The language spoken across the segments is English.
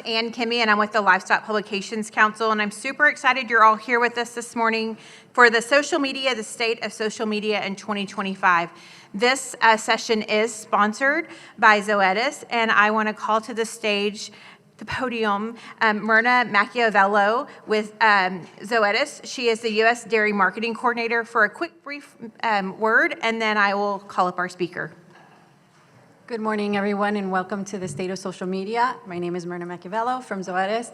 Ann Kimmy, and I'm with the Livestock Publications Council, and I'm super excited you're all here with us this morning for the Social Media, the State of Social Media in 2025. This session is sponsored by Zoetis, and I want to call to the stage, the podium, Myrna Machiavello with Zoetis. She is the U.S. Dairy Marketing Coordinator for a quick, brief word, and then I will call up our speaker. Good morning, everyone, and welcome to the State of Social Media. My name is Myrna Machiavello from Zoetis.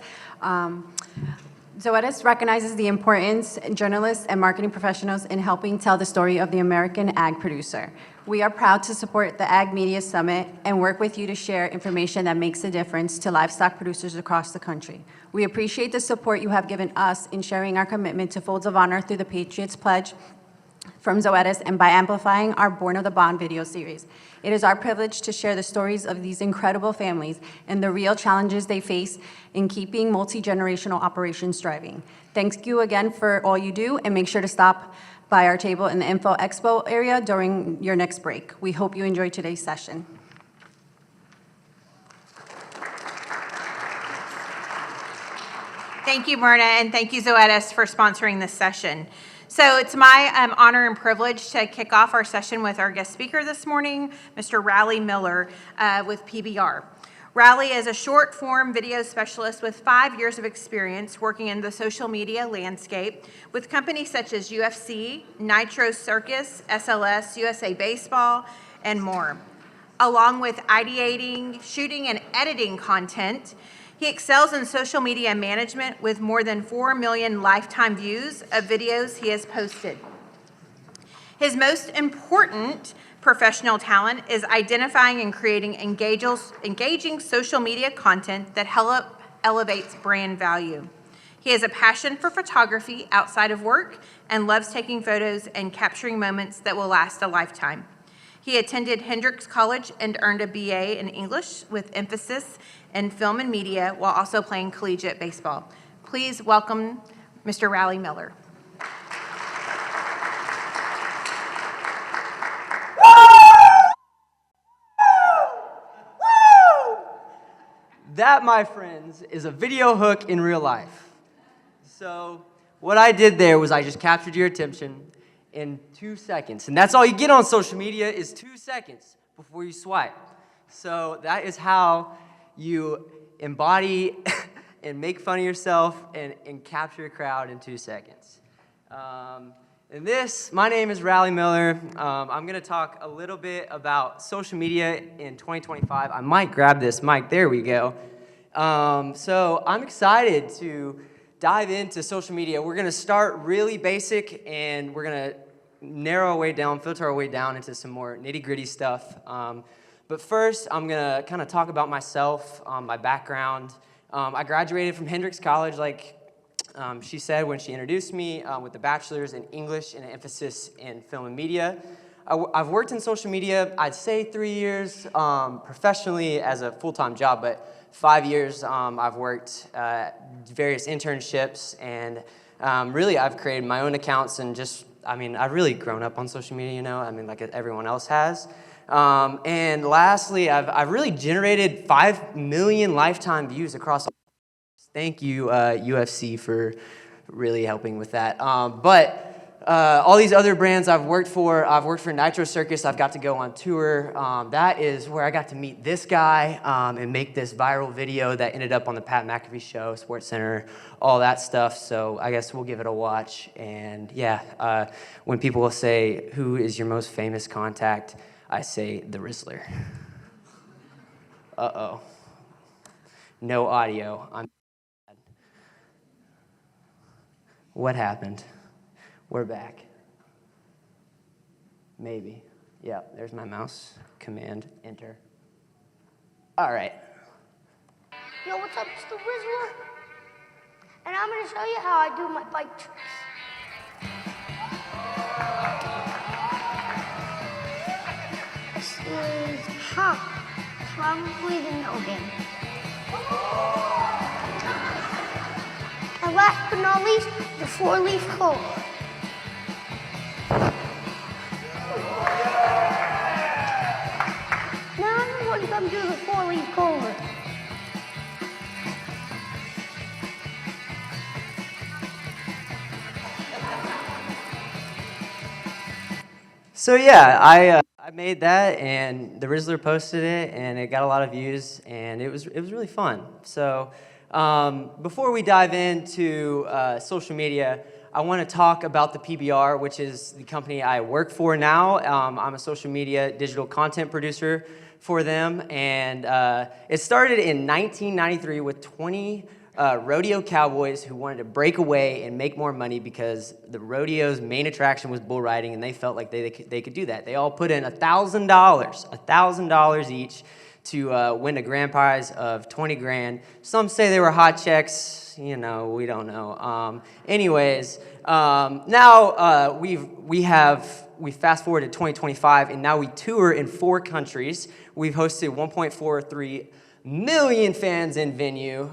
Zoetis recognizes the importance of journalists and marketing professionals in helping tell the story of the American ag producer. We are proud to support the Ag Media Summit and work with you to share information that makes a difference to livestock producers across the country. We appreciate the support you have given us in sharing our commitment to Folds of Honor through the Patriots Pledge from Zoetis and by amplifying our Born of the Bond video series. It is our privilege to share the stories of these incredible families and the real challenges they face in keeping multi-generational operations thriving. Thank you again for all you do, and make sure to stop by our table in the Info Expo area during your next break. We hope you enjoy today's session. Thank you, Myrna, and thank you, Zoetis, for sponsoring this session. So it's my honor and privilege to kick off our session with our guest speaker this morning, Mr. Rally Miller with PBR. Rally is a short-form video specialist with 5 years of experience working in the social media landscape with companies such as UFC, Nitro Circus, SLS, USA Baseball, and more. Along with ideating, shooting, and editing content, he excels in social media management with more than 4 million lifetime views of videos he has posted. His most important professional talent is identifying and creating engaging social media content that elevates brand value. He has a passion for photography outside of work and loves taking photos and capturing moments that will last a lifetime. He attended Hendrix College and earned a BA in English with emphasis in film and media while also playing collegiate baseball. Please welcome Mr. Rally Miller. That, my friends, is a video hook in real life. So what I did there was I just captured your attention in 2 seconds. And that's all you get on social media is 2 seconds before you swipe. So that is how you embody and make fun of yourself and capture a crowd in 2 seconds. My name is Rally Miller. I'm going to talk a little bit about social media in 2025. I might grab this mic. There we go. So I'm excited to dive into social media. We're going to start really basic, and we're going to narrow our way down, filter our way down into some more nitty-gritty stuff. But first, I'm going to kind of talk about myself, my background. I graduated from Hendrix College, like she said when she introduced me, with a bachelor's in English and an emphasis in film and media. I've worked in social media, I'd say 3 years professionally as a full-time job, but 5 years I've worked various internships, and really I've created my own accounts and I've really grown up on social media, like everyone else has. And lastly, I've really generated 5 million lifetime views across all. Thank you, UFC, for really helping with that. All these other brands I've worked for Nitro Circus. I've got to go on tour. That is where I got to meet this guy and make this viral video that ended up on the Pat McAfee Show, SportsCenter, all that stuff. So I guess we'll give it a watch. And yeah, when people will say, "Who is your most famous contact?" I say, "The Rizzler." Uh-oh. No audio. What happened? We're back. Maybe. Yeah, there's my mouse. Command, enter. All right. Yo, what's up, Mr. Rizzler? And I'm going to show you how I do my bike tricks. This is probably the no game. And last but not least, the 4-leaf clover. Now everybody come do the 4-leaf clover. So yeah, I made that, and the Rizzler posted it, and it got a lot of views, and it was really fun. So before we dive into social media, I want to talk about the PBR, which is the company I work for now. I'm a social media digital content producer for them, and it started in 1993 with 20 rodeo cowboys who wanted to break away and make more money because the rodeo's main attraction was bull riding, and they felt like they could do that. They all put in $1,000 each to win a grand prize of 20 grand. Some say they were hot checks. We don't know. Now we fast forwarded to 2025, and now we tour in 4 countries. We've hosted 1.43 million fans in venue,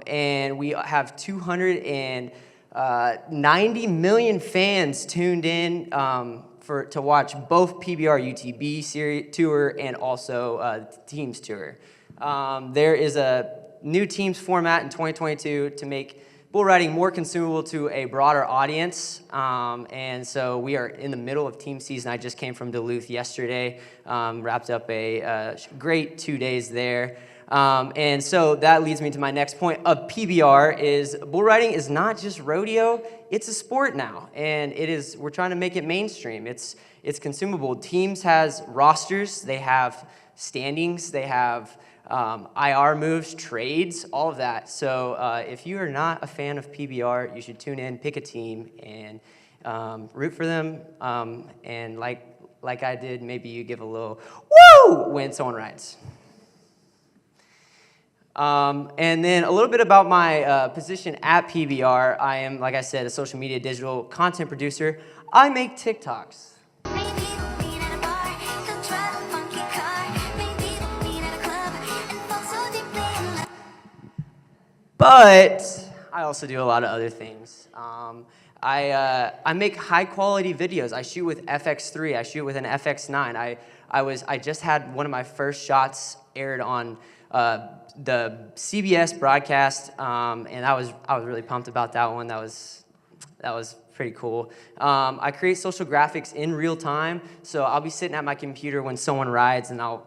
and we have 290 million fans tuned in to watch both PBR UTB series tour and also Teams tour. There is a new Teams format in 2022 to make bull riding more consumable to a broader audience, and so we are in the middle of team season. I just came from Duluth yesterday, wrapped up a great 2 days there. And so that leads me to my next point of PBR is bull riding is not just rodeo, it's a sport now. And we're trying to make it mainstream. It's consumable. Teams has rosters, they have standings, they have IR moves, trades, all of that. So if you are not a fan of PBR, you should tune in, pick a team, and root for them. And like I did, maybe you give a little woo when someone rides. And then a little bit about my position at PBR. I am, like I said, a social media digital content producer. I make TikToks. But I also do a lot of other things. I make high quality videos. I shoot with FX3. I shoot with an FX9. I just had one of my first shots aired on the CBS broadcast, and I was really pumped about that one. That was pretty cool. I create social graphics in real time, so I'll be sitting at my computer when someone rides, and I'll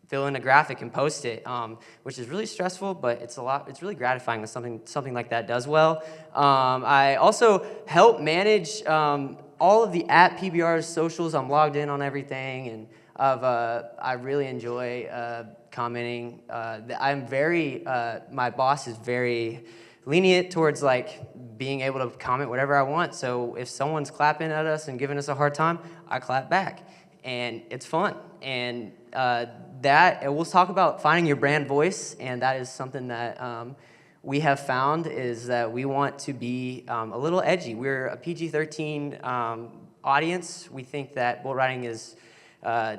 fill in a graphic and post it, which is really stressful, but it's really gratifying when something like that does well. I also help manage all of the @PBR's socials. I'm logged in on everything, and I really enjoy commenting. My boss is very lenient towards being able to comment whatever I want. So if someone's clapping at us and giving us a hard time, I clap back, and it's fun. And we'll talk about finding your brand voice, and that is something that we have found is that we want to be a little edgy. We're a PG-13 audience. We think that bull riding is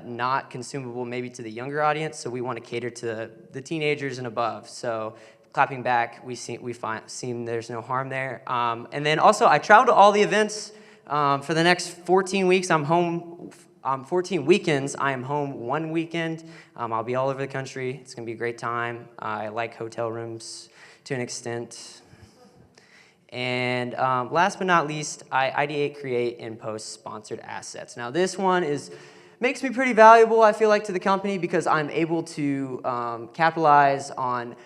not consumable maybe to the younger audience, so we want to cater to the teenagers and above. So clapping back, we seem there's no harm there. And then also, I travel to all the events. For the next 14 weeks, I'm home. 14 weekends, I am home 1 weekend. I'll be all over the country. It's going to be a great time. I like hotel rooms to an extent. And last but not least, I ideate, create, and post sponsored assets. Now, this one makes me pretty valuable, I feel like, to the company because I'm able to capitalize on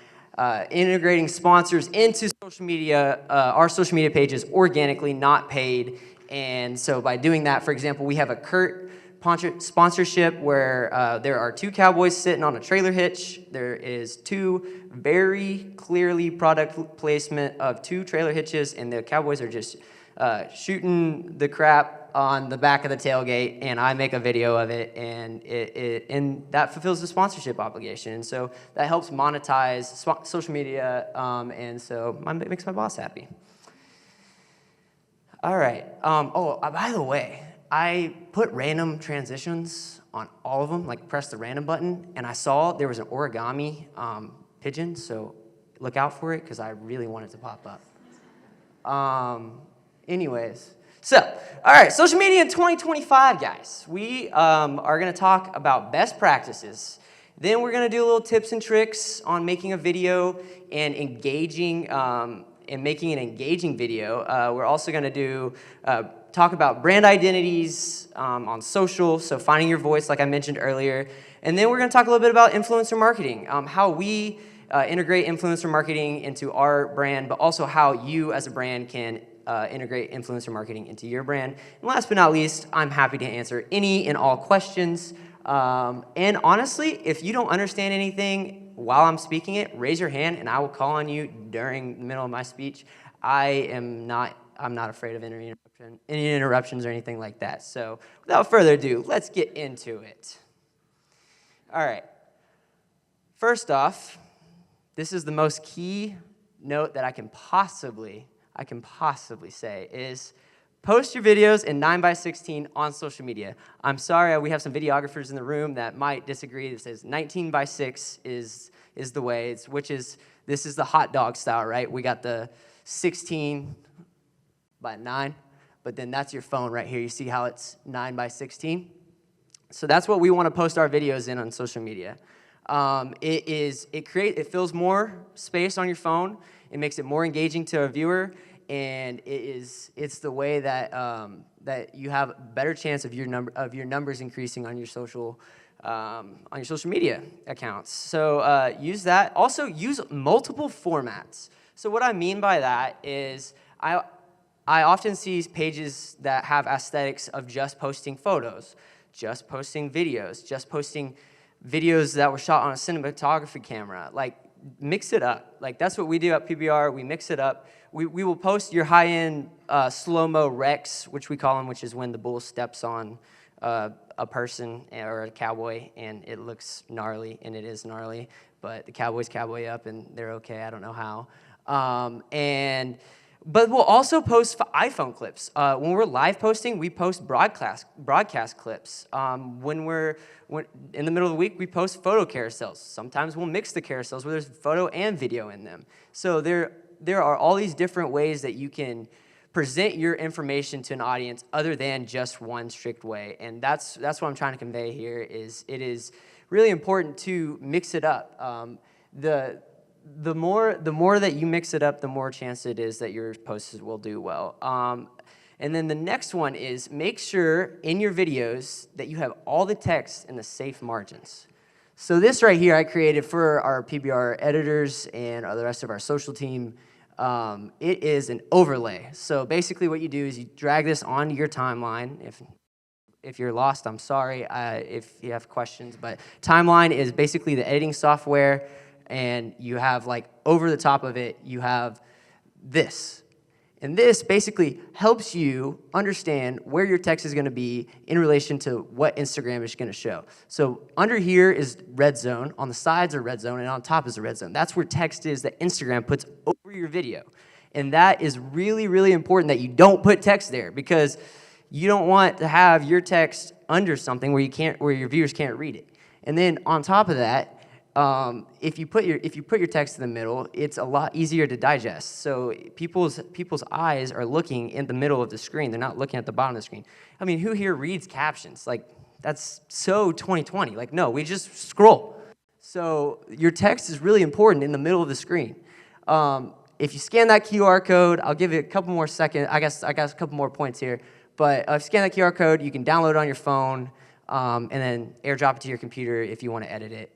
integrating sponsors into social media, our social media pages organically, not paid. And so by doing that, for example, we have a Kurt sponsorship where there are 2 cowboys sitting on a trailer hitch. There is 2 very clearly product placement of 2 trailer hitches, and the cowboys are just shooting the crap on the back of the tailgate, and I make a video of it, and that fulfills the sponsorship obligation. And so that helps monetize social media, and so it makes my boss happy. All right. By the way, I put random transitions on all of them, press the random button, and I saw there was an origami pigeon, so look out for it because I really want it to pop up. Anyways, so, all right, social media in 2025, guys. We are going to talk about best practices. Then we're going to do a little tips and tricks on making a video and engaging and making an engaging video. We're also going to talk about brand identities on social, so finding your voice, like I mentioned earlier. And then we're going to talk a little bit about influencer marketing, how we integrate influencer marketing into our brand, but also how you as a brand can integrate influencer marketing into your brand. And last but not least, I'm happy to answer any and all questions. And honestly, if you don't understand anything while I'm speaking it, raise your hand and I will call on you during the middle of my speech. I'm not afraid of any interruptions or anything like that. So without further ado, let's get into it. All right. First off, this is the most key note that I can possibly say is post your videos in 9:16 on social media. I'm sorry, we have some videographers in the room that might disagree. It says 19:6 is the way, this is the hot dog style, right? We got the 16:9, but then that's your phone right here. You see how it's 9:16? So that's what we want to post our videos in on social media. It fills more space on your phone. It makes it more engaging to a viewer, and it's the way that that you have a better chance of your numbers increasing on your social media accounts. So use that. Also use multiple formats. So what I mean by that is I often see pages that have aesthetics of just posting photos, just posting videos, just posting videos that were shot on a cinematography camera. Like, mix it up. Like, that's what we do at PBR. We mix it up. We will post your high-end slow-mo wrecks, which we call them, which is when the bull steps on a person or a cowboy, and it looks gnarly, and it is gnarly, but the cowboys cowboy up, and they're okay. I don't know how. But we'll also post iPhone clips. When we're live posting, we post broadcast clips. When in the middle of the week, we post photo carousels. Sometimes we'll mix the carousels where there's photo and video in them. So there are all these different ways that you can present your information to an audience other than just one strict way. And that's what I'm trying to convey here is it is really important to mix it up. The more that you mix it up, the more chance it is that your posts will do well. And then the next one is make sure in your videos that you have all the text in the safe margins. So this right here I created for our PBR editors and the rest of our social team. It is an overlay. So basically what you do is you drag this onto your timeline. If you're lost, I'm sorry if you have questions. But Timeline is basically the editing software. And you have, like, over the top of it, you have this. And this basically helps you understand where your text is going to be in relation to what Instagram is going to show. So under here is red zone. On the sides are red zone, and on top is a red zone. That's where text is that Instagram puts over your video. And that is really, really important that you don't put text there, because you don't want to have your text under something where your viewers can't read it. And then on top of that, if you put your text in the middle, it's a lot easier to digest. So people's eyes are looking in the middle of the screen. They're not looking at the bottom of the screen. I mean, who here reads captions? Like, that's so 2020. Like, no, we just scroll. So your text is really important in the middle of the screen. If you scan that QR code, I'll give it a couple more seconds. I got a couple more points here. But if you scan that QR code, you can download it on your phone, and then airdrop it to your computer if you want to edit it.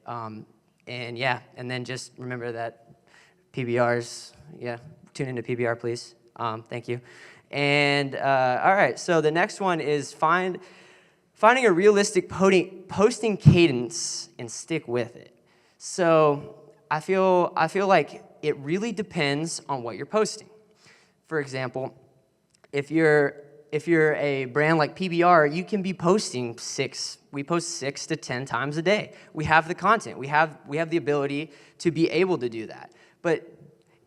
And then just remember that PBRs, tune into PBR, please. Thank you. And all right, so the next one is finding a realistic posting cadence and stick with it. So I feel like it really depends on what you're posting. For example, if you're a brand like PBR, you can be posting we post 6 to 10 times a day. We have the content. We have the ability to be able to do that. But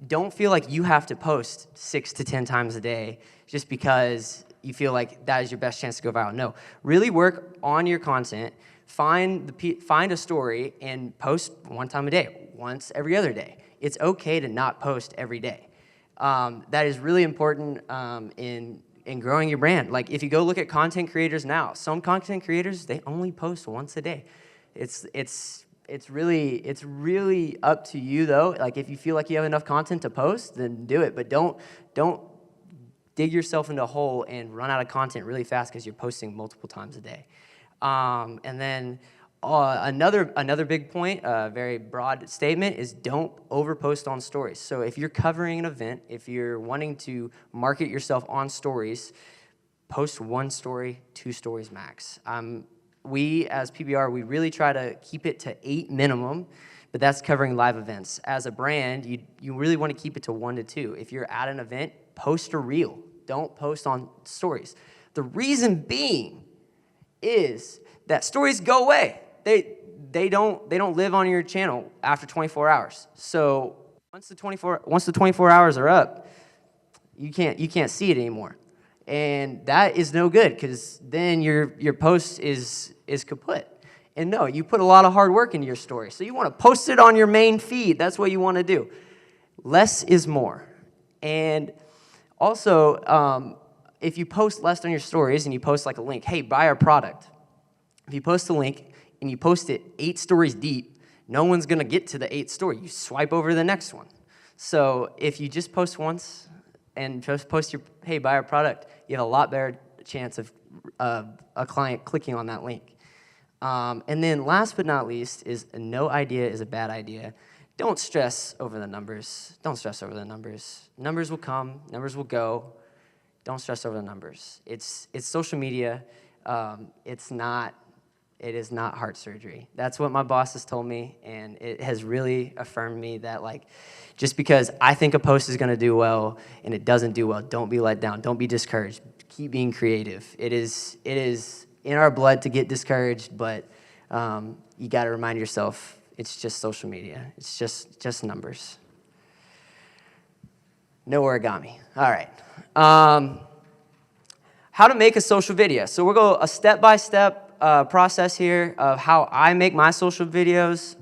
don't feel like you have to post 6 to 10 times a day just because you feel like that is your best chance to go viral. No, really work on your content. Find a story and post one time a day, once every other day. It's okay to not post every day. That is really important in growing your brand. Like, if you go look at content creators now, some content creators, they only post once a day. it's really up to you though. Like if you feel like you have enough content to post, then do it. But don't dig yourself into a hole and run out of content really fast because you're posting multiple times a day. And then another big point, very broad statement, is don't overpost on stories. So if you're covering an event, if you're wanting to market yourself on stories, post 1 story, 2 stories max. We, as PBR, we really try to keep it to 8 minimum, but that's covering live events. As a brand, you really want to keep it to 1 to 2. If you're at an event, post a reel. Don't post on stories. The reason being is that stories go away. They don't live on your channel after 24 hours. So once the 24 hours are up, you can't see it anymore. And that is no good because then your post is kaput. And no, you put a lot of hard work into your story. So you want to post it on your main feed. That's what you want to do. Less is more. And also, if you post less on your stories and you post like a link, hey, buy our product. If you post a link and you post it 8 stories deep, no one's going to get to the 8th story. You swipe over to the next one. So if you just post once and just post your, hey, buy our product, you have a lot better chance of a client clicking on that link. And then last but not least is no idea is a bad idea. Don't stress over the numbers. Don't stress over the numbers. Numbers will come. Numbers will go. Don't stress over the numbers. It's social media. It is not heart surgery. That's what my boss has told me, and it has really affirmed me that like, just because I think a post is going to do well and it doesn't do well, don't be let down. Don't be discouraged. Keep being creative. It is in our blood to get discouraged, but you got to remind yourself it's just social media. It's just numbers. No origami. All right. How to make a social video. So we'll go a step-by-step process here of how I make my social videos.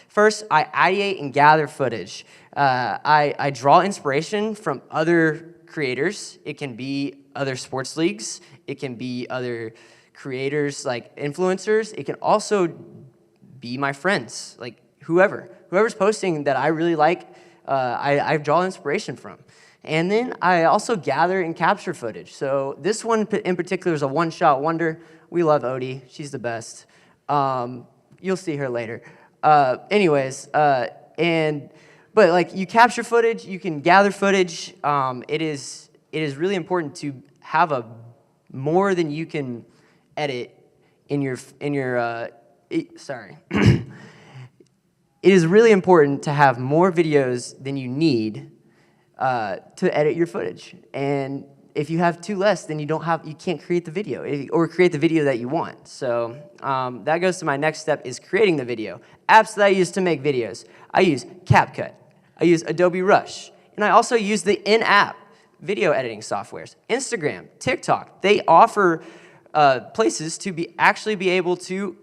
First, I ideate and gather footage. I draw inspiration from other creators. It can be other sports leagues. It can be other creators like influencers. It can also be my friends, like whoever's posting that I really like, I draw inspiration from. And then I also gather and capture footage. So this one in particular is a one-shot wonder. We love Odie. She's the best. You'll see her later. But like you capture footage, you can gather footage. It is really important to have a more than you can edit in your It is really important to have more videos than you need to edit your footage. And if you have 2 less, then you can't create the video or create the video that you want. So that goes to my next step is creating the video. Apps that I use to make videos. I use CapCut. I use Adobe Rush. And I also use the in-app video editing softwares. Instagram, TikTok, they offer places to actually be able to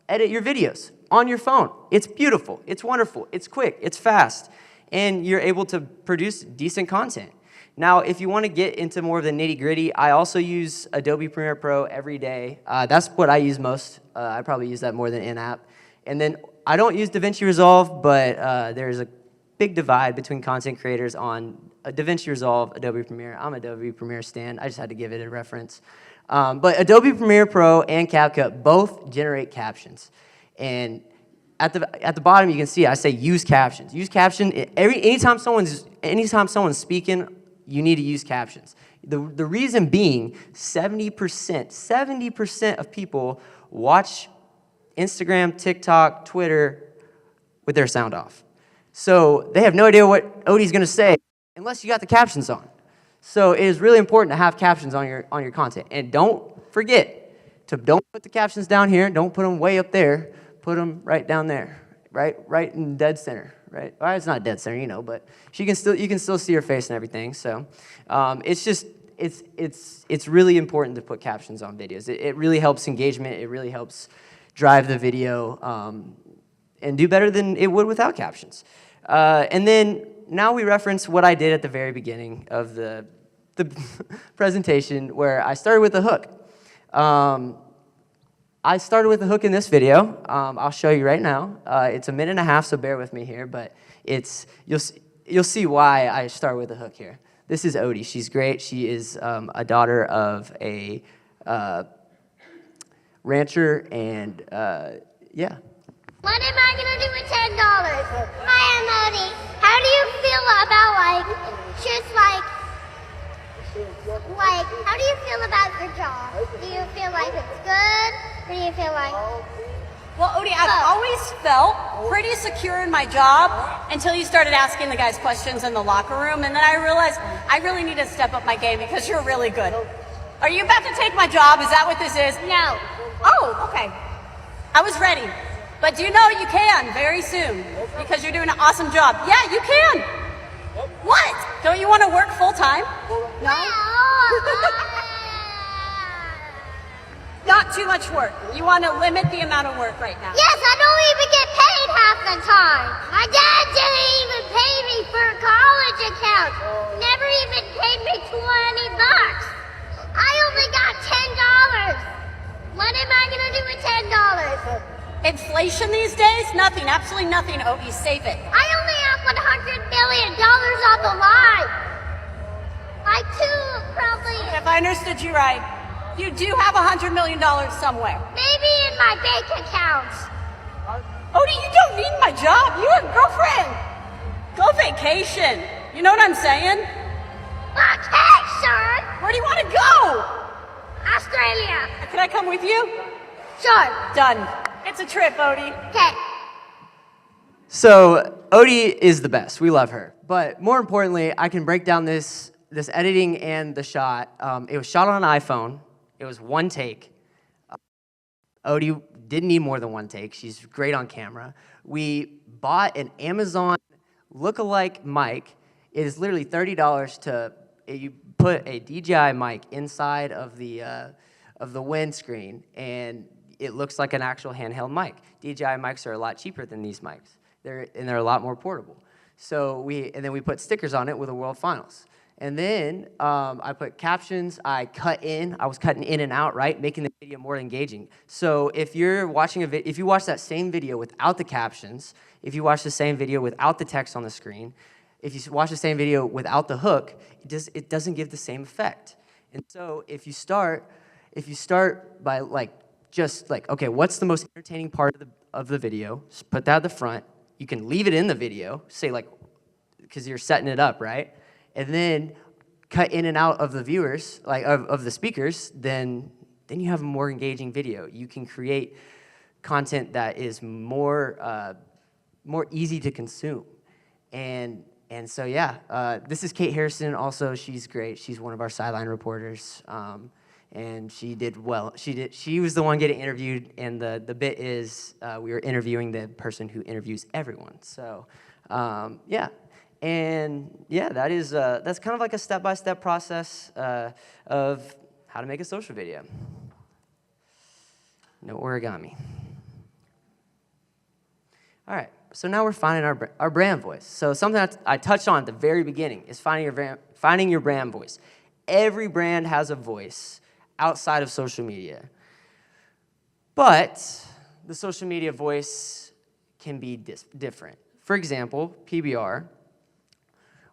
edit your videos on your phone. It's beautiful. It's wonderful. It's quick. It's fast. And you're able to produce decent content. Now, if you want to get into more of the nitty-gritty, I also use Adobe Premiere Pro every day. That's what I use most. I probably use that more than in-app. And then I don't use DaVinci Resolve, but there's a big divide between content creators on DaVinci Resolve, Adobe Premiere. I'm Adobe Premiere stan. I just had to give it a reference. But Adobe Premiere Pro and CapCut both generate captions. And at the bottom, you can see I say use captions. Use caption. Anytime someone's speaking, you need to use captions. The reason being, 70% of people watch Instagram, TikTok, Twitter with their sound off. So they have no idea what Odie's going to say unless you got the captions on. So it is really important to have captions on your content. And don't forget to don't put the captions down here. Don't put them way up there. Put them right down there, right in dead center, right? Well, it's not dead center, but you can still see her face and everything. So it's really important to put captions on videos. It really helps engagement. It really helps drive the video and do better than it would without captions. And then now we reference what I did at the very beginning of the presentation, where I started with a hook. I started with a hook in this video. I'll show you right now. It's a minute and a half, so bear with me here, but you'll see why I start with a hook here. This is Odie. She's great. She is a daughter of a rancher, and yeah. What am I gonna do with $10? Hi, I'm Odie. How do you feel about how do you feel about your job? Do you feel like it's good? Or do you feel like? Well, Odie, I've always felt pretty secure in my job until you started asking the guys questions in the locker room, and then I realized I really need to step up my game because you're really good. Are you about to take my job? Is that what this is? No. Oh, okay. I was ready. But do you know you can very soon because you're doing an awesome job. Yeah, you can. What? Don't you want to work full time? No? Not too much work. You want to limit the amount of work right now. Yes, I don't even get paid half the time. My dad didn't even pay me for a college account. Never even paid me $20. I only got $10. What am I gonna do with $10? Inflation these days? Nothing. Absolutely nothing, Odie. Save it. I only have $100 million on the line. I too probably, If I understood you right, you do have $100 million somewhere. maybe in my bank account. Odie, you don't need my job. You and girlfriend. Go vacation. You know what I'm saying? Vacation? Where do you want to go? Australia. Can I come with you? Sure. Done. It's a trip, Odie. Okay. So Odie is the best. We love her. But more importantly, I can break down this editing and the shot. It was shot on an iPhone. It was one take. Odie didn't need more than one take. She's great on camera. We bought an Amazon lookalike mic. It is literally $30 to you put a DJI mic inside of the windscreen, and it looks like an actual handheld mic. DJI mics are a lot cheaper than these mics. They're a lot more portable. So then we put stickers on it with the World Finals. And then I put captions. I was cutting in and out, right, making the video more engaging. So if you're watching if you watch that same video without the captions, if you watch the same video without the text on the screen, if you watch the same video without the hook, it doesn't give the same effect. And so if you start by okay, what's the most entertaining part of the video? Just put that at the front. You can leave it in the video, say because you're setting it up, right? And then cut in and out of the viewers, of the speakers, then you have a more engaging video. You can create content that is more easy to consume. And so, yeah, this is Kate Harrison. Also, she's great. She's one of our sideline reporters, and she did well. She was the one getting interviewed, and the bit is we were interviewing the person who interviews everyone. So, yeah. And yeah, that's kind of like a step-by-step process of how to make a social video. No origami. All right, so now we're finding our brand voice. So something that I touched on at the very beginning is finding your brand voice. Every brand has a voice outside of social media. But the social media voice can be different. For example, PBR.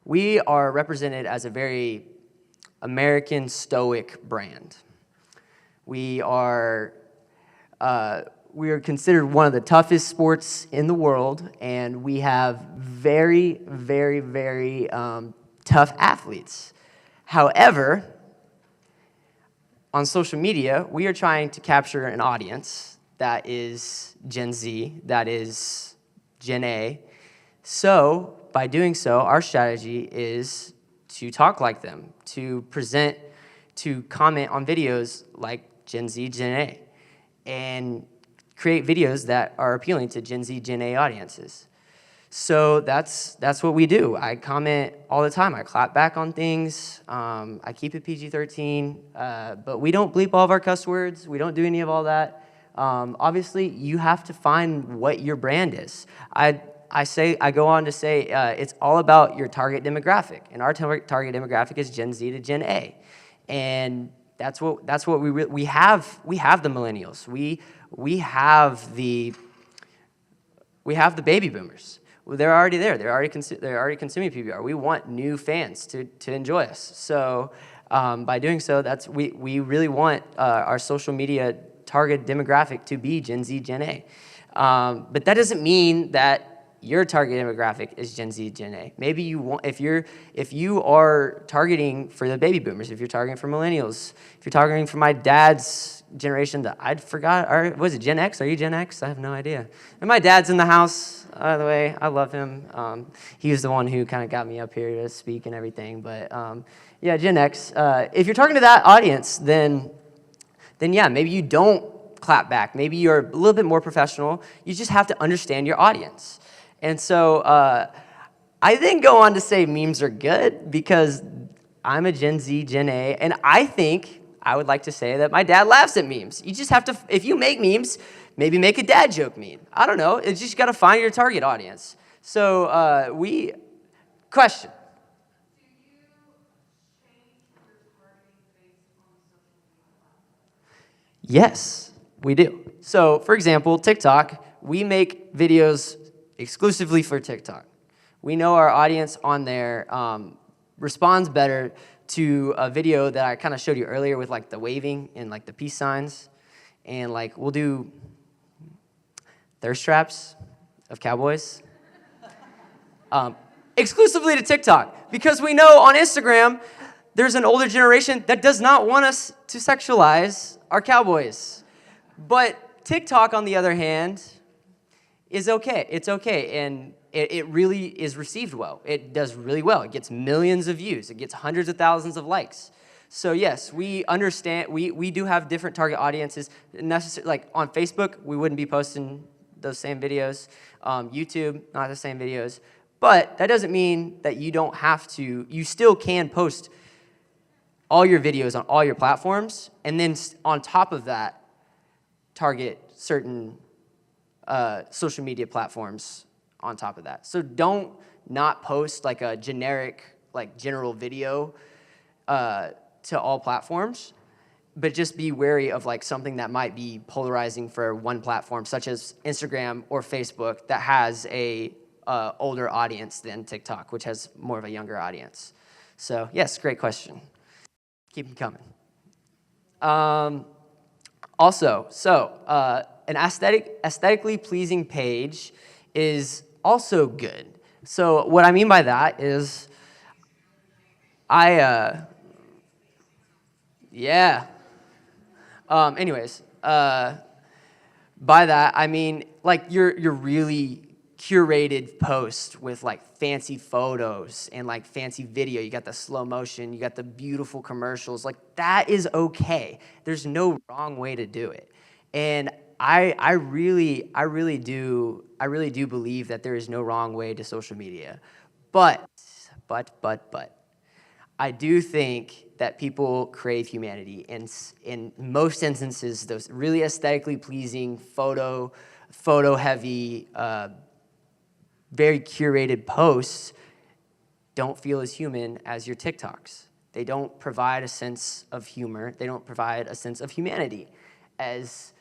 We are represented as a very American stoic brand. We are considered one of the toughest sports in the world, and we have very, very, very tough athletes. However, on social media, we are trying to capture an audience that is Gen Z, that is Gen A. So by doing so, our strategy is to talk like them, to comment on videos like Gen Z, Gen A, and create videos that are appealing to Gen Z, Gen A audiences. So that's what we do. I comment all the time. I clap back on things. I keep it PG-13, but we don't bleep all of our cuss words. We don't do any of all that. Obviously, you have to find what your brand is. I go on to say it's all about your target demographic, and our target demographic is Gen Z to Gen A, and that's what we have. We have the millennials. we have the baby boomers. Well, they're already there. They're already consuming PBR. We want new fans to enjoy us. So by doing so, we really want our social media target demographic to be Gen Z, Gen A. But that doesn't mean that your target demographic is Gen Z, Gen A. Maybe you want, if you are targeting for the baby boomers, if you're targeting for millennials, if you're targeting for my dad's generation that I forgot, or was it Gen X? Are you Gen X? I have no idea. And my dad's in the house, by the way. I love him. He was the one who kind of got me up here to speak and everything. But yeah, Gen X. If you're talking to that audience, then yeah, maybe you don't clap back. Maybe you're a little bit more professional. You just have to understand your audience. And so I then go on to say memes are good because I'm a Gen Z, Gen A, and I would like to say that my dad laughs at memes. You just have to, if you make memes, maybe make a dad joke meme. I don't know. It's just got to find your target audience. So question. Yes, we do. So, for example, TikTok, we make videos exclusively for TikTok. We know our audience on there responds better to a video that I kind of showed you earlier with like the waving and like the peace signs. And like we'll do thirst traps of cowboys exclusively to TikTok because we know on Instagram there's an older generation that does not want us to sexualize our cowboys. But TikTok, on the other hand, is okay. It's okay, and it really is received well. It does really well. It gets millions of views. It gets hundreds of thousands of likes. So yes, we understand, we do have different target audiences. Like on Facebook, we wouldn't be posting those same videos. YouTube, not the same videos. But that doesn't mean that you don't have to, you still can post all your videos on all your platforms, and then on top of that, target certain social media platforms on top of that. So don't not post like a generic, like general video to all platforms, but just be wary of like something that might be polarizing for one platform, such as Instagram or Facebook that has a older audience than TikTok, which has more of a younger audience. So yes, great question. Keep them coming. Also, an aesthetically pleasing page is also good. So what I mean by that is by that I mean like your really curated post with like fancy photos and like fancy video. You got the slow motion, you got the beautiful commercials. Like that is okay. There's no wrong way to do it. And I really do believe that there is no wrong way to social media. But I do think that people crave humanity, and in most instances, those really aesthetically pleasing, photo-heavy, very curated posts don't feel as human as your TikToks. They don't provide a sense of humor. They don't provide a sense of humanity as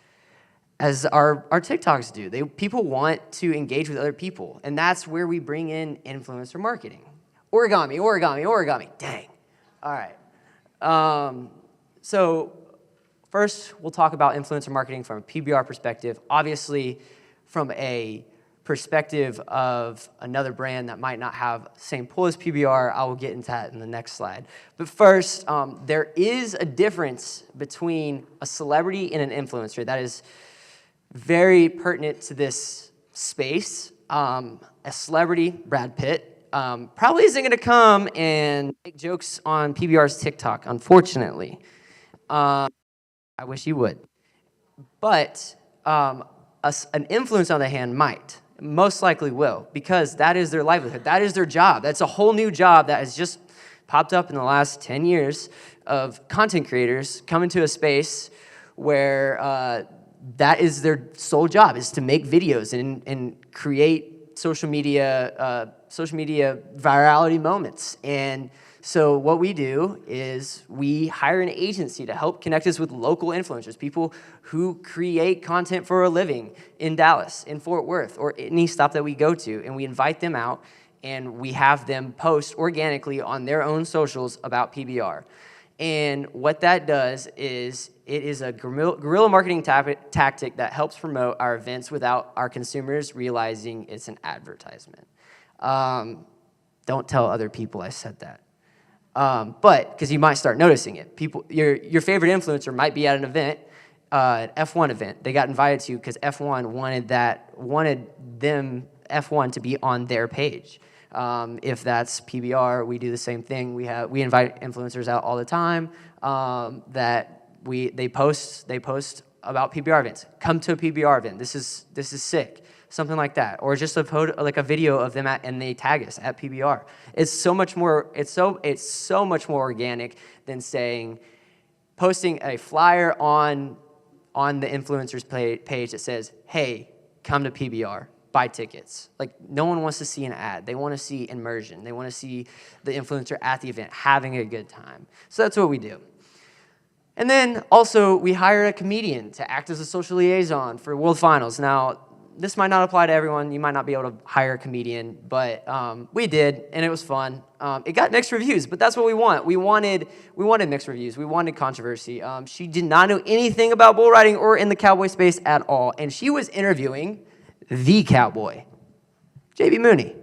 our TikToks do. People want to engage with other people, and that's where we bring in influencer marketing. Origami. Dang. All right. So first, we'll talk about influencer marketing from a PBR perspective. Obviously, from a perspective of another brand that might not have the same pull as PBR, I will get into that in the next slide. But first, there is a difference between a celebrity and an influencer that is very pertinent to this space. A celebrity, Brad Pitt, probably isn't going to come and make jokes on PBR's TikTok, unfortunately. I wish he would. But an influencer, on the hand, might. Most likely will, because that is their livelihood. That is their job. That's a whole new job that has just popped up in the last 10 years of content creators coming to a space where that is their sole job, is to make videos and create social media virality moments. And So what we do is we hire an agency to help connect us with local influencers, people who create content for a living in Dallas, in Fort Worth, or any stop that we go to, and we invite them out and we have them post organically on their own socials about PBR. And what that does is it is a guerrilla marketing tactic that helps promote our events without our consumers realizing it's an advertisement. Don't tell other people I said that. But, because you might start noticing it. People, your favorite influencer might be at an event, an F1 event. They got invited to because F1 wanted them, F1 to be on their page. If that's PBR, we do the same thing. We invite influencers out all the time they post about PBR events. Come to a PBR event. This is sick. Something like that, or just a video of them and they tag us at PBR. It's so much more. It's so much more organic than posting a flyer on the influencer's page that says, "Hey, come to PBR, buy tickets." Like, no one wants to see an ad. They want to see immersion. They want to see the influencer at the event having a good time. So that's what we do. And then also we hire a comedian to act as a social liaison for World Finals. Now, this might not apply to everyone. You might not be able to hire a comedian, but we did, and it was fun. It got mixed reviews, but that's what we want. We wanted mixed reviews. We wanted controversy. She did not know anything about bull riding or in the cowboy space at all, and she was interviewing the cowboy, JB Mooney.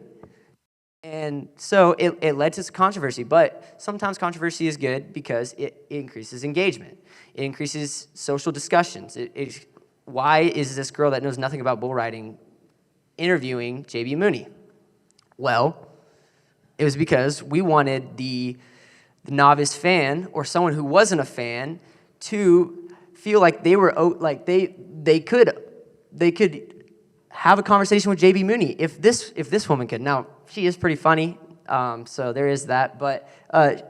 And so it led to controversy, but sometimes controversy is good because it increases engagement. It increases social discussions. Why is this girl that knows nothing about bull riding interviewing JB Mooney? Well, it was because we wanted the novice fan or someone who wasn't a fan to feel like they were they could have a conversation with JB Mooney if this woman could. Now, she is pretty funny, so there is that. But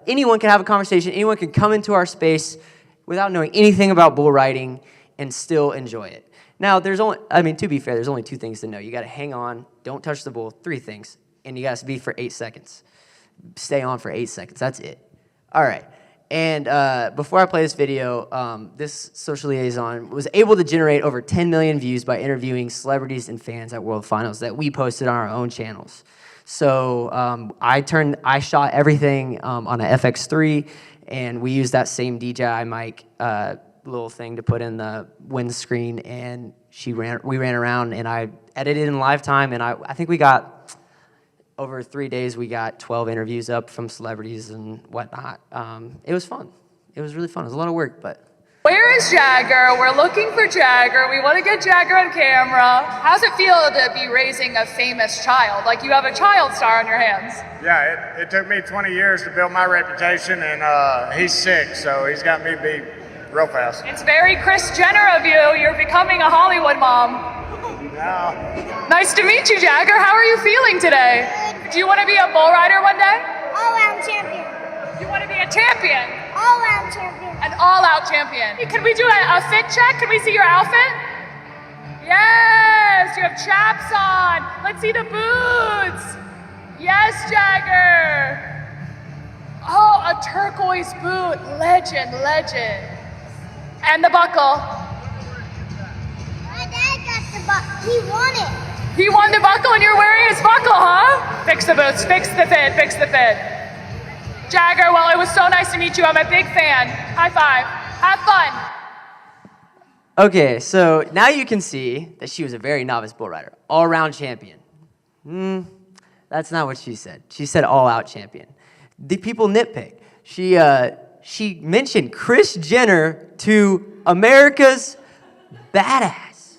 anyone can have a conversation. Anyone can come into our space without knowing anything about bull riding and still enjoy it. Now, to be fair, there's only 2 things to know. You got to hang on, don't touch the bull, 3 things, and you got to be for 8 seconds. Stay on for 8 seconds, that's it. All right, and before I play this video, this social liaison was able to generate over 10 million views by interviewing celebrities and fans at World Finals that we posted on our own channels. So I shot everything on a FX3, and we used that same DJI mic little thing to put in the windscreen, and we ran around, and I edited in live time, and I think we got, over 3 days, we got 12 interviews up from celebrities and whatnot. It was fun. It was really fun. It was a lot of work, but... Where is Jagger? We're looking for Jagger. We want to get Jagger on camera. How's it feel to be raising a famous child? Like, you have a child star on your hands. Yeah, it took me 20 years to build my reputation, and he's 6, so he's got me beat real fast. It's very Kris Jenner of you. You're becoming a Hollywood mom. No. Nice to meet you, Jagger. How are you feeling today? Do you want to be a bull rider one day? All-round champion. You want to be a champion? All-round champion. An all-out champion. Can we do a fit check? Can we see your outfit? Yes, you have chaps on. Let's see the boots. Yes, Jagger. Oh, a turquoise boot. Legend. And the buckle. My dad got the buckle. He won it. He won the buckle and you're wearing his buckle, huh? Fix the boots, fix the fit. Jagger, well, it was so nice to meet you. I'm a big fan. High five. Have fun. Okay, so now you can see that she was a very novice bull rider, all-around champion. That's not what she said. She said all-out champion. The people nitpick. She mentioned Kris Jenner to America's badass.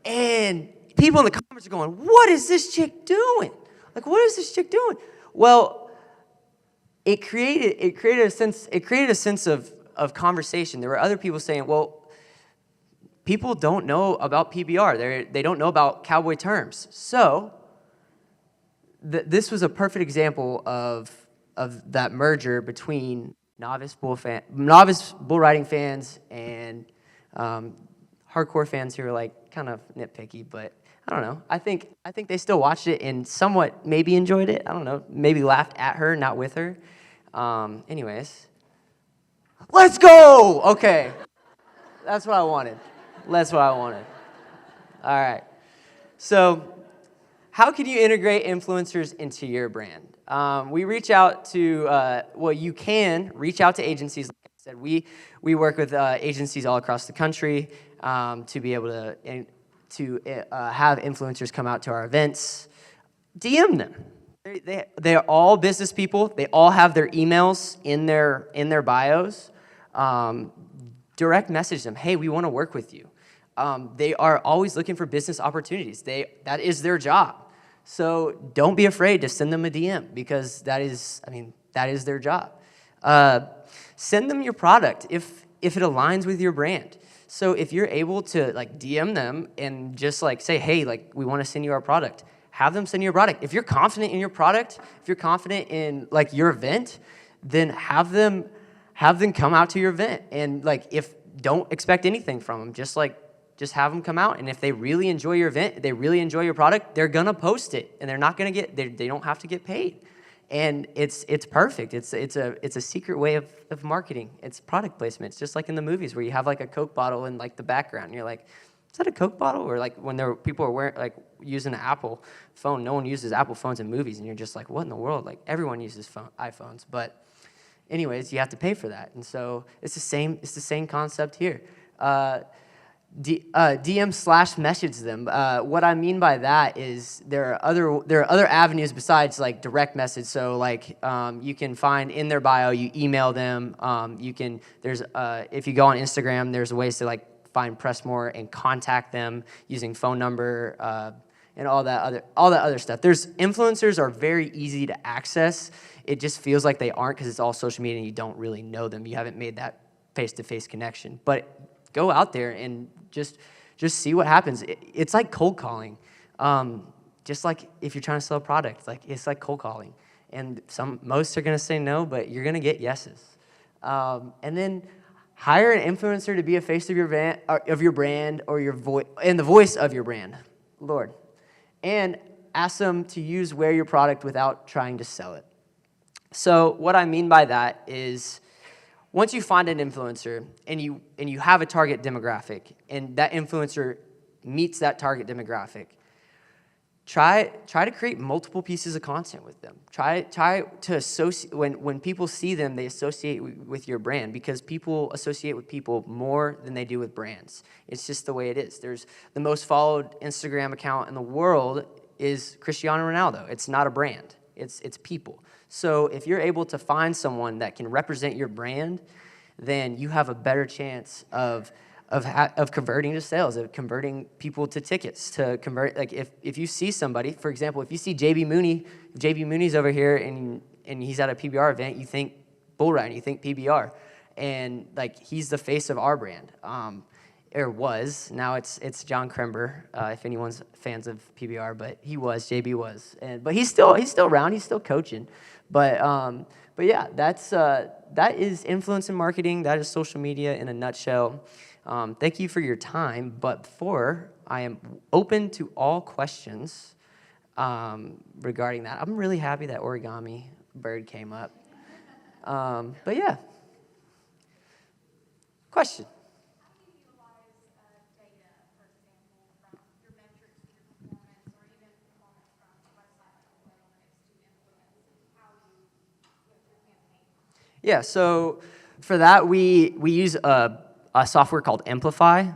And people in the comments are going, what is this chick doing? Like, what is this chick doing? Well, it created a sense of conversation. There were other people saying, well, people don't know about PBR. They don't know about cowboy terms. So this was a perfect example of that merger between novice bull riding fans and hardcore fans who are like kind of nitpicky, but I don't know. I think they still watched it and somewhat maybe enjoyed it. I don't know. Maybe laughed at her, not with her. Anyways, let's go. Okay, that's what I wanted. That's what I wanted. All right. So, how can you integrate influencers into your brand? We reach out to, you can reach out to agencies. Like I said, we work with agencies all across the country to be able to have influencers come out to our events. DM them. They're all business people. They all have their emails in their bios. Direct message them. Hey, we want to work with you. They are always looking for business opportunities. That is their job. So don't be afraid to send them a DM because that is their job. Send them your product if it aligns with your brand. So if you're able to like DM them and just like say, hey, like we want to send you our product, have them send you your product. If you're confident in your product, if you're confident in like your event, then have them come out to your event. And like if don't expect anything from them, just have them come out. And if they really enjoy your event, they really enjoy your product, they're gonna post it, and they're not gonna they don't have to get paid. And it's perfect. It's a secret way of marketing. It's product placement. It's just like in the movies where you have like a Coke bottle in like the background. And you're like, is that a Coke bottle? Or like when people are using an Apple phone. No one uses Apple phones in movies, and you're just like, what in the world? Like everyone uses iPhones, but anyways, you have to pay for that. And so it's the same concept here. DM/message them. What I mean by that is there are other avenues besides like direct message. So like you can find in their bio, you email them. If you go on Instagram, there's ways to like find Pressmore and contact them using phone number and all that other stuff. Influencers are very easy to access. It just feels like they aren't because it's all social media and you don't really know them. You haven't made that face-to-face connection. But go out there and just see what happens. It's like cold calling. Just like if you're trying to sell a product, it's like cold calling. And most are gonna say no, but you're gonna get yeses. And then hire an influencer to be a face of your brand or your voice and the voice of your brand, Lord. And ask them to wear your product without trying to sell it. So what I mean by that is, once you find an influencer and you have a target demographic and that influencer meets that target demographic, try to create multiple pieces of content with them. Try to associate when people see them, they associate with your brand because people associate with people more than they do with brands. It's just the way it is. There's the most followed Instagram account in the world is Cristiano Ronaldo. It's not a brand. It's people. So if you're able to find someone that can represent your brand, then you have a better chance of converting to sales, of converting people to tickets, to convert. Like if you see somebody, for example, if you see JB Mooney, if JB Mooney's over here and he's at a PBR event, you think bull riding, you think PBR, and like he's the face of our brand. Or was. Now it's John Krember, if anyone's fans of PBR, but JB was. But he's still around, he's still coaching. But yeah, that is influence in marketing, that is social media in a nutshell. Thank you for your time, but I am open to all questions regarding that. I'm really happy that origami bird came up. But yeah. Question? Yeah, so for that, we use a software called Amplify,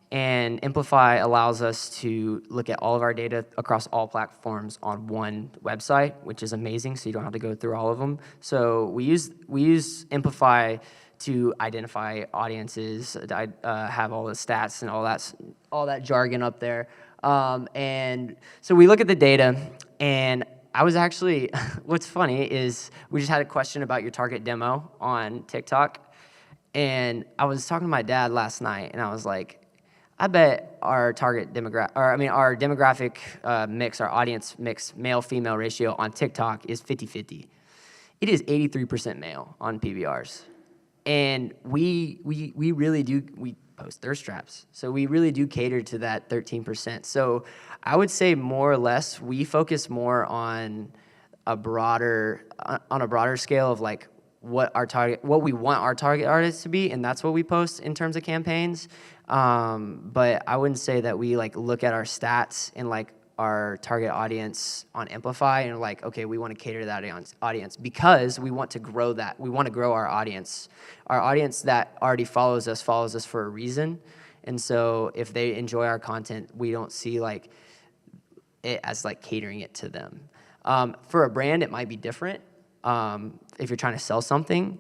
and Amplify allows us to look at all of our data across all platforms on one website, which is amazing, so you don't have to go through all of them. So we use Amplify to identify audiences, have all the stats and all that jargon up there. And so we look at the data, and I was actually, what's funny is we just had a question about your target demo on TikTok, and I was talking to my dad last night, and I was like, I bet our our demographic mix, our audience mix, male-female ratio on TikTok is 50-50. It is 83% male on PBRs. And we really do, we post thirst traps. So we really do cater to that 13%. So I would say more or less, we focus more on a broader scale of like what we want our target artists to be, and that's what we post in terms of campaigns. But I wouldn't say that we like look at our stats and like our target audience on Amplify and like, okay, we want to cater to that audience because we want to grow that. We want to grow our audience. Our audience that already follows us for a reason. And so if they enjoy our content, we don't see like it as like catering it to them. For a brand, it might be different. If you're trying to sell something,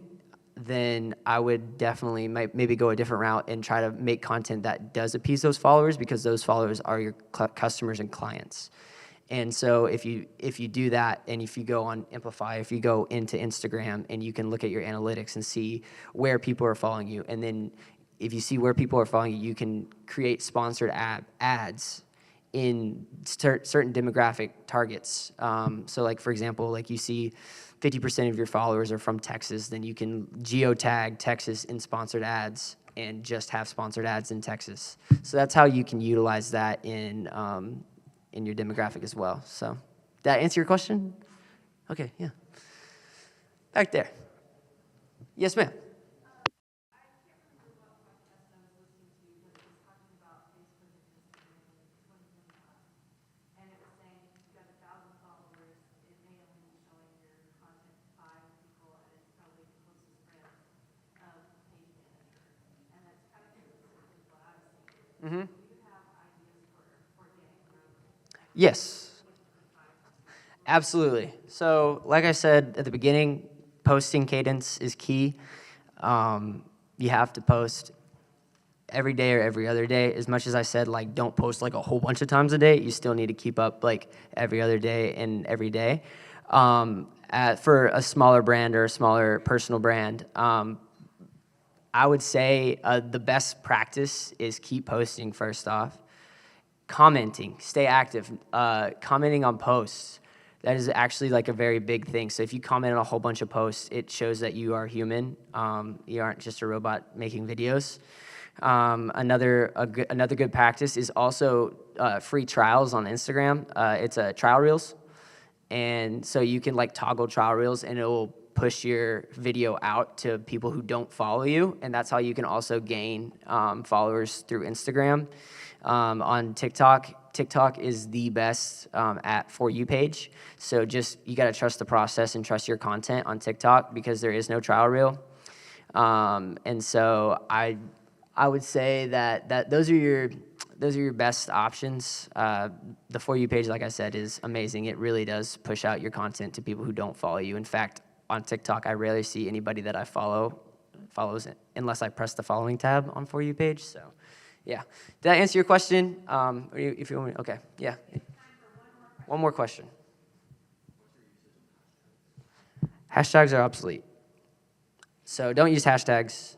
then I would definitely maybe go a different route and try to make content that does appease those followers because those followers are your customers and clients. And so if you do that, and if you go on Amplify, if you go into Instagram and you can look at your analytics and see where people are following you, and then if you see where people are following you, you can create sponsored ads in certain demographic targets. So like, for example, like you see 50% of your followers are from Texas, then you can geotag Texas in sponsored ads and just have sponsored ads in Texas. So that's how you can utilize that in your demographic as well. So did that answer your question? Okay, yeah. Back there. Yes, ma'am. Yes, absolutely. So like I said at the beginning, posting cadence is key. You have to post every day or every other day. As much as I said, like, don't post like a whole bunch of times a day, you still need to keep up like every other day and every day. For a smaller brand or a smaller personal brand, I would say the best practice is keep posting first off. Commenting, stay active, commenting on posts. That is actually like a very big thing. So if you comment on a whole bunch of posts, it shows that you are human. You aren't just a robot making videos. Another good practice is also free trials on Instagram. It's a trial reels. And so you can like toggle trial reels and it will push your video out to people who don't follow you. And that's how you can also gain followers through Instagram. On TikTok is the best at For You page. So just, you gotta trust the process and trust your content on TikTok because there is no trial reel. And so I would say that those are your best options. The For You page, like I said, is amazing. It really does push out your content to people who don't follow you. In fact, on TikTok, I rarely see anybody that I follows it unless I press the following tab on For You page. So, yeah. Did I answer your question? If you want me, okay, yeah. One more question. Hashtags are obsolete. So don't use hashtags.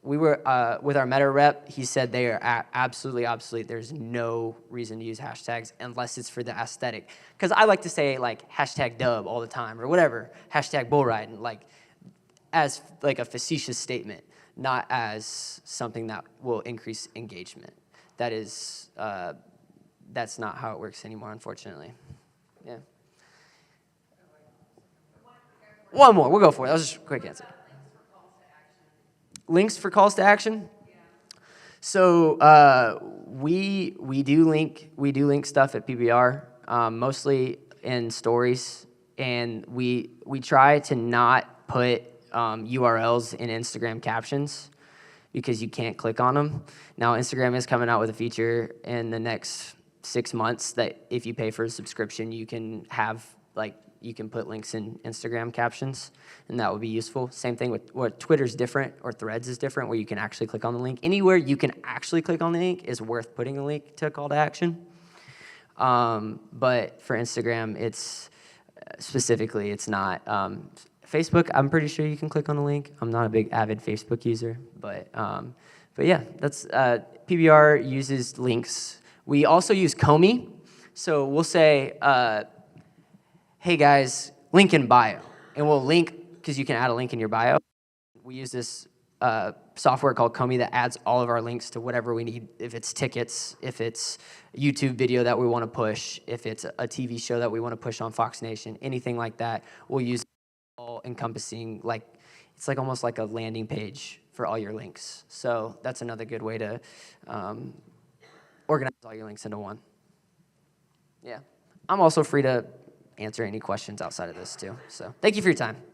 We were with our Meta rep, he said they are absolutely obsolete. There's no reason to use hashtags unless it's for the aesthetic. Because I like to say like hashtag dub all the time or whatever, hashtag bull riding, like as like a facetious statement, not as something that will increase engagement. That's not how it works anymore, unfortunately. Yeah. One more, we'll go for it. That was just a quick answer. Links for calls to action? So we do link stuff at PBR, mostly in stories, and we try to not put URLs in Instagram captions because you can't click on them. Now Instagram is coming out with a feature in the next 6 months that if you pay for a subscription, you can have you can put links in Instagram captions, and that would be useful. Same thing with what Twitter's different, or Threads is different, where you can actually click on the link. Anywhere you can actually click on the link is worth putting a link to a call to action. But for Instagram, it's specifically, it's not. Facebook, I'm pretty sure you can click on the link. I'm not a big avid Facebook user, but yeah, that's PBR uses links. We also use Comey, so we'll say, hey guys, link in bio, and we'll link because you can add a link in your bio. We use this software called Comey that adds all of our links to whatever we need. If it's tickets, if it's a YouTube video that we want to push, if it's a TV show that we want to push on Fox Nation, anything like that, we'll use all encompassing, like it's like almost like a landing page for all your links. So that's another good way to organize all your links into one. Yeah. I'm also free to answer any questions outside of this too. So thank you for your time.